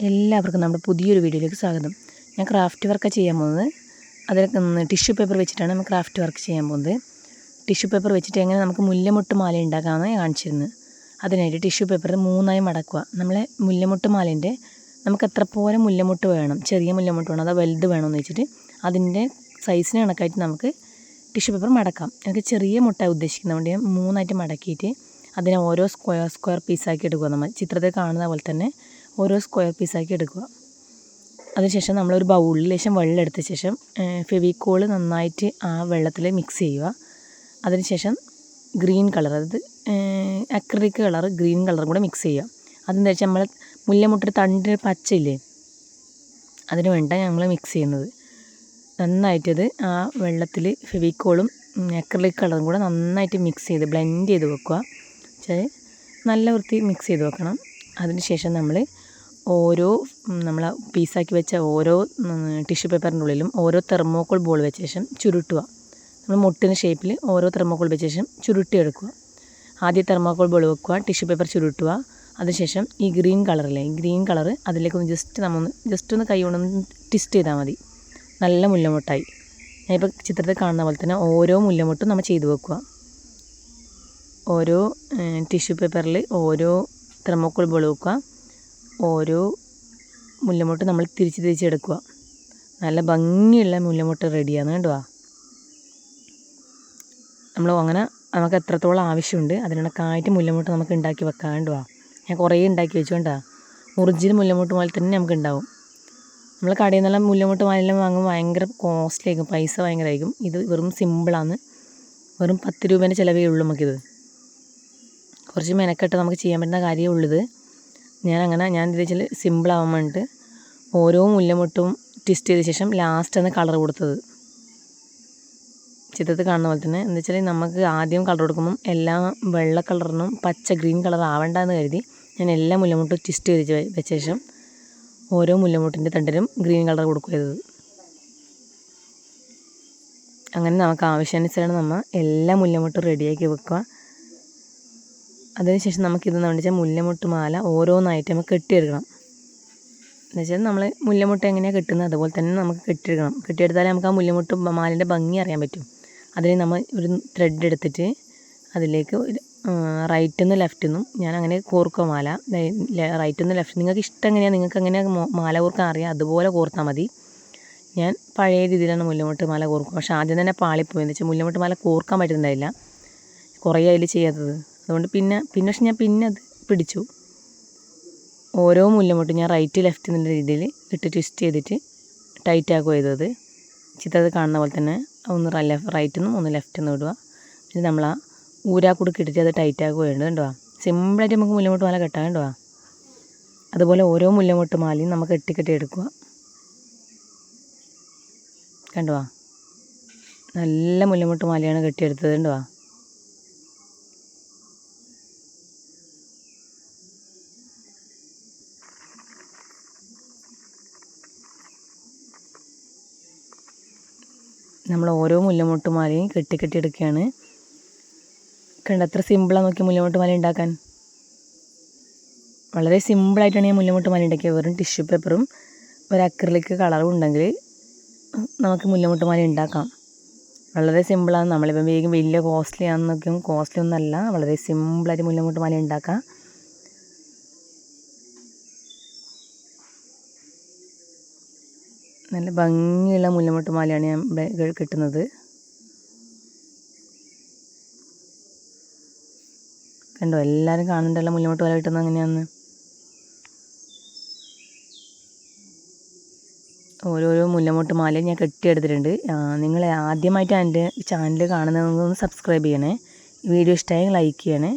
എല്ലാവർക്കും നമ്മുടെ പുതിയൊരു വീഡിയോയിലേക്ക് സ്വാഗതം. ഞാൻ ക്രാഫ്റ്റ് വർക്ക് ചെയ്യാൻ പോകുന്നത് അതിൽ ടിഷ്യൂ പേപ്പർ വെച്ചിട്ടാണ് നമ്മൾ ക്രാഫ്റ്റ് വർക്ക് ചെയ്യാൻ പോകുന്നത്. ടിഷ്യൂ പേപ്പർ വെച്ചിട്ട് എങ്ങനെ നമുക്ക് മുല്ലമുട്ട് മാല ഉണ്ടാക്കാമെന്ന് കാണിച്ചിരുന്നു. അതിനായിട്ട് ടിഷ്യൂ പേപ്പർ 3ആയി മടക്കുക. നമ്മളെ മുല്ലമുട്ട് മാലേൻ്റെ നമുക്ക് എത്ര പോലെ മുല്ലമുട്ട് വേണം, ചെറിയ മുല്ലമുട്ട് വേണം അതോ വലുത് വേണമെന്ന് വെച്ചിട്ട് അതിൻ്റെ സൈസിന് കണക്കായിട്ട് നമുക്ക് ടിഷ്യൂ പേപ്പർ മടക്കാം. എനിക്ക് ചെറിയ മുട്ടായി ഉദ്ദേശിക്കുന്നതുകൊണ്ട് ഞാൻ 3ആയിട്ട് മടക്കിയിട്ട് അതിനെ ഓരോ സ്ക്വയർ പീസാക്കി എടുക്കുക. നമ്മൾ ചിത്രത്തിൽ കാണുന്ന പോലെ തന്നെ ഓരോ സ്ക്വയർ പീസാക്കി എടുക്കുക. അതിനുശേഷം നമ്മളൊരു ബൗളിൽ ലേശം വെള്ളം എടുത്ത ശേഷം ഫെവിക്കോൾ നന്നായിട്ട് ആ വെള്ളത്തിൽ മിക്സ് ചെയ്യുക. അതിനുശേഷം ഗ്രീൻ കളർ, അതായത് അക്രിലിക് കളർ ഗ്രീൻ കളറും കൂടെ മിക്സ് ചെയ്യുക. അതെന്താ വെച്ചാൽ നമ്മൾ മുല്ലമുട്ടിൻ്റെ തണ്ടിന് പച്ചയില്ലേ, അതിന് വേണ്ട ഞങ്ങൾ മിക്സ് ചെയ്യുന്നത്. നന്നായിട്ടത് ആ വെള്ളത്തിൽ ഫെവിക്കോളും അക്രിലിക് കളറും കൂടെ നന്നായിട്ട് മിക്സ് ചെയ്ത് ബ്ലെൻഡ് ചെയ്ത് വെക്കുക. നല്ല വൃത്തി മിക്സ് ചെയ്ത് വെക്കണം. അതിനുശേഷം നമ്മൾ പീസാക്കി വെച്ച ഓരോ ടിഷ്യൂ പേപ്പറിൻ്റെ ഉള്ളിലും ഓരോ തെർമോക്കോൾ ബോൾ വെച്ച ശേഷം ചുരുട്ടുക. നമ്മൾ മുട്ടിന് ഷേപ്പിൽ ഓരോ തെർമോക്കോൾ വെച്ച ശേഷം ചുരുട്ടിയെടുക്കുക. ആദ്യം തെർമോക്കോൾ ബോൾ വെക്കുക, ടിഷ്യൂ പേപ്പർ ചുരുട്ടുക. അതിനുശേഷം ഈ ഗ്രീൻ കളർ അതിലേക്കൊന്ന് ജസ്റ്റ് ഒന്ന് കൈ കൊണ്ടൊന്ന് ട്വിസ്റ്റ് ചെയ്താൽ മതി. നല്ല മുല്ലമുട്ടായി. ഞാനിപ്പോൾ ചിത്രത്തിൽ കാണുന്ന പോലെ തന്നെ ഓരോ മുല്ലമുട്ടും നമ്മൾ ചെയ്ത് വെക്കുക. ഓരോ ടിഷ്യൂ പേപ്പറിൽ ഓരോ തെർമോക്കോൾ ബോൾ വെക്കുക. ഓരോ മുല്ലമുട്ട് നമ്മൾ തിരിച്ചെടുക്കുക. നല്ല ഭംഗിയുള്ള മുല്ലമുട്ട് റെഡിയാണ് കേട്ടോ. നമുക്ക് എത്രത്തോളം ആവശ്യമുണ്ട് അതിനൊക്കെയായിട്ട് മുല്ലമുട്ട് നമുക്ക് ഉണ്ടാക്കി വെക്കാം കേട്ടോ. ഞാൻ കുറേ ഉണ്ടാക്കി വെച്ചുകൊണ്ടാ. ഒറിജിനൽ മുല്ലമുട്ട് പോലെ തന്നെ നമുക്ക് ഉണ്ടാവും. നമ്മൾ കടയിൽ നിന്നെല്ലാം മുല്ലമുട്ട് മാലെല്ലാം വാങ്ങുമ്പോൾ ഭയങ്കര കോസ്റ്റ്ലി ആയിരിക്കും, പൈസ ഭയങ്കരമായിരിക്കും. ഇത് വെറും സിമ്പിളാണ്. വെറും 10 രൂപേൻ്റെ ചിലവേ ഉള്ളൂ നമുക്കിത്. കുറച്ച് മെനക്കെട്ട് നമുക്ക് ചെയ്യാൻ പറ്റുന്ന കാര്യമേ ഉള്ളത്. ഞാൻ ഇത് വെച്ചാൽ സിമ്പിളാവാൻ വേണ്ടിയിട്ട് ഓരോ മുല്ലമുട്ടും ട്വിസ്റ്റ് ചെയ്ത ശേഷം ലാസ്റ്റാണ് കളർ കൊടുത്തത്. ചിത്രത്തിൽ കാണുന്ന പോലെ തന്നെ എന്താ വെച്ചാൽ നമുക്ക് ആദ്യം കളർ കൊടുക്കുമ്പം എല്ലാം വെള്ള കളറിനും ഗ്രീൻ കളർ ആവണ്ടെന്ന് കരുതി ഞാൻ എല്ലാ മുല്ലമുട്ടും ട്വിസ്റ്റ് ചെയ്ത് വെച്ച ശേഷം ഓരോ മുല്ലമുട്ടിൻ്റെ തണ്ടിലും ഗ്രീൻ കളർ കൊടുക്കുന്നത്. അങ്ങനെ നമുക്ക് ആവശ്യാനുസരണം നമ്മൾ എല്ലാ മുല്ലമുട്ടും റെഡിയാക്കി വെക്കുക. അതിനുശേഷം നമുക്കിതെന്ന് വെച്ചാൽ മുല്ലമുട്ട് മാല ഓരോന്നായിട്ട് നമുക്ക് കെട്ടിയെടുക്കണം. എന്നുവെച്ചാൽ നമ്മൾ മുല്ലമുട്ട് എങ്ങനെയാണ് കെട്ടുന്നത് അതുപോലെ തന്നെ നമുക്ക് കെട്ടിയെടുക്കണം. കെട്ടിയെടുത്താലേ നമുക്ക് ആ മുല്ലമുട്ട് മാലിൻ്റെ ഭംഗി അറിയാൻ പറ്റും. അതിന് നമ്മൾ ഒരു ത്രെഡ് എടുത്തിട്ട് അതിലേക്ക് റൈറ്റിൽ നിന്ന് ലെഫ്റ്റിൽ നിന്നും ഞാൻ അങ്ങനെ കോർക്കുക മാല. റൈറ്റിൽ നിന്ന് ലെഫ്റ്റ് നിങ്ങൾക്ക് ഇഷ്ടം എങ്ങനെയാണ്, നിങ്ങൾക്ക് എങ്ങനെയാണ് മാല കോർക്കാൻ അറിയാം അതുപോലെ കോർത്താൽ മതി. ഞാൻ പഴയ രീതിയിലാണ് മുല്ലമുട്ട് മാല കോർക്കുക. പക്ഷേ ആദ്യം തന്നെ പാളിപ്പോയി. എന്ന് വെച്ചാൽ മുല്ലമുട്ട് മാല കോർക്കാൻ പറ്റുന്നുണ്ടായില്ല, കുറേ അതിൽ ചെയ്യാത്തത്. അതുകൊണ്ട് പക്ഷെ ഞാൻ അത് പിടിച്ചു. ഓരോ മുല്ലമുട്ടും ഞാൻ റൈറ്റ് ലെഫ്റ്റ് എന്നുള്ള രീതിയിൽ ഇട്ട് ട്വിസ്റ്റ് ചെയ്തിട്ട് ടൈറ്റ് ആക്കുക ചെയ്തത്. ചിത്രത്തിൽ കാണുന്ന പോലെ തന്നെ ഒന്ന് റൈറ്റിൽ നിന്നും ഒന്ന് ലെഫ്റ്റിൽ നിന്നും ഇടുക. ഇത് നമ്മൾ ആ ഊരാക്കുടുക്ക് ഇട്ടിട്ട് അത് ടൈറ്റ് ആക്കുകയുണ്ട് കണ്ടോ. സിമ്പിളായിട്ട് നമുക്ക് മുല്ലമുട്ട് മാല കെട്ടാൻ കണ്ടോ. അതുപോലെ ഓരോ മുല്ലമുട്ട് മാലയും നമുക്ക് കെട്ടി എടുക്കുക. കണ്ടോ, നല്ല മുല്ലമുട്ട് മാലയാണ് കെട്ടിയെടുത്തത് കണ്ടോ. നമ്മൾ ഓരോ മുല്ലമുട്ട് മാലയും കെട്ടിയെടുക്കുകയാണ്. കണ്ട എത്ര സിമ്പിളാണ് നോക്കി മുല്ലമുട്ട് മാല ഉണ്ടാക്കാൻ. വളരെ സിമ്പിളായിട്ടാണ് ഞാൻ മുല്ലമുട്ട് മാല ഉണ്ടാക്കിയത്. വെറും ടിഷ്യൂ പേപ്പറും ഒരു അക്രിലിക് കളറും ഉണ്ടെങ്കിൽ നമുക്ക് മുല്ലമുട്ട് മാല ഉണ്ടാക്കാം. വളരെ സിമ്പിളാണ്. നമ്മളിപ്പം വേഗം വലിയ കോസ്റ്റ്ലി ഒന്നല്ല, വളരെ സിമ്പിളായിട്ട് മുല്ലമുട്ട് മാല ഉണ്ടാക്കാം. നല്ല ഭംഗിയുള്ള മുല്ലമുട്ട് മാലയാണ് ഞാൻ കിട്ടുന്നത്. കണ്ടോ, എല്ലാവരും കാണുന്നുണ്ടല്ലോ മുല്ലമുട്ട് മാല കിട്ടുന്നത് എങ്ങനെയാണെന്ന്. ഓരോരോ മുല്ലമുട്ട് മാലയും ഞാൻ കെട്ടിയെടുത്തിട്ടുണ്ട്. നിങ്ങൾ ആദ്യമായിട്ട് എൻ്റെ ചാനൽ കാണുന്നതെന്ന് സബ്സ്ക്രൈബ് ചെയ്യണേ. വീഡിയോ ഇഷ്ടമായി ലൈക്ക് ചെയ്യണേ.